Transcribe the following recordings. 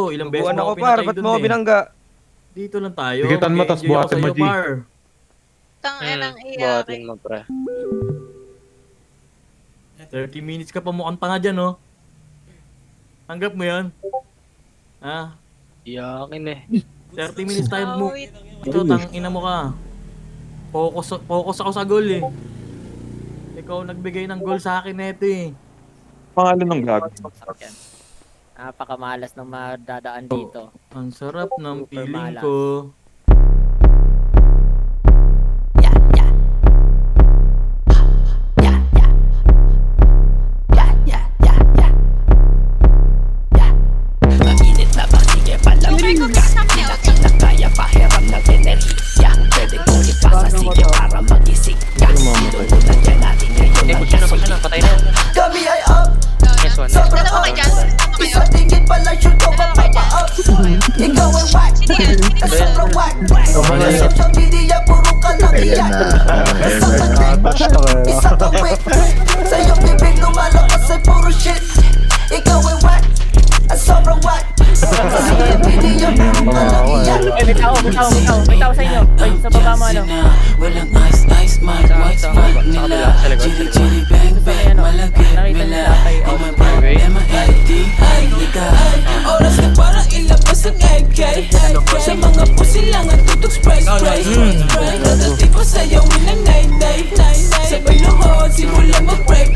Ilang beses Buwan mo ako ako par, pinatay ba't dun mo ako eh. binangga? Dito lang tayo. Bigitan mo, tas Mag-enjoy ako buhatin mo, sa'yo, G. par. Tangin ang Buhatin iyak. mo, pre. 30 minutes ka pa mukhang tanga dyan, oh. Tanggap mo yan? Ha? Iyakin eh. 30 minutes tayo mo. Awit. Ito, tangina mo ka. Focus ako sa goal eh. Ikaw nagbigay ng goal sa akin neto eh. Pangalan ng gag. Yan. Napakamalas ng madadaan dito. Ang sarap ng Super feeling malas. ko. Mainit na ba? Sige palamig ka. Di na kaya pahiram ng enerhiya. Pwede kong ipasa, sige para magising ka. Sinuunan ka natin ngayon Eh, push na, patay na. Kami ay up, Yes, one. sobrang Dalawa kayo dyan. up. Tama kayo. Isang tingin pa lang shoot ko mapapa-up. Ikaw ay whack, sobrang whack. Sa social media puro ka lang iyak. Isang mag-trick, isang ka-quick. Sa'yo bibig lumalakas ay puro shit. Ikaw ay whack, sobrang whack. Sa social media puro ka lang iyak. Ay, may tao sa inyo. Ay, sa baba mo ano. Walang ice, ice, my white spot nila. Chili, chili, bang, bang, malagay, Nakita nila kay problema, ay, liga. Oras na para ilabas ang AK. Sa mga pusi lang ang tutok spray, spray, spray. Dadati pa sayawin ng night. Sabay luhod, simula mag-break.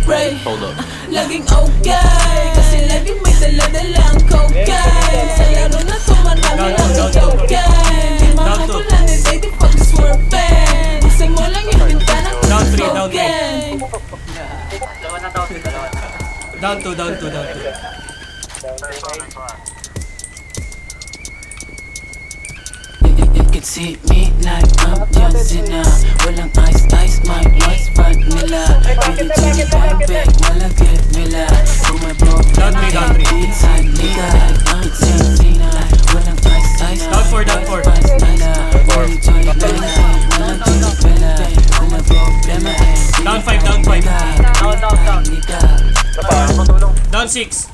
Laging okay, kasi laging may dala-dalang cocaine. Sa laro na to marami ang cocaine. Di makakulan ni Daddy pag swerpin. Buksan mo lang yung bintana ng cocaine. Down to. You can see me like I'm John Cena. Walang ice, ice, my white spot nila. Chili, chili, bang, bang, malagay nila. Kung may Down three. inside nila, I'm John Cena. Walang ice, ice, Down four. spots nila. Chili, chili, bang, bang, malagay nila. Kung may problema, Down five. Down. nila. Down 6.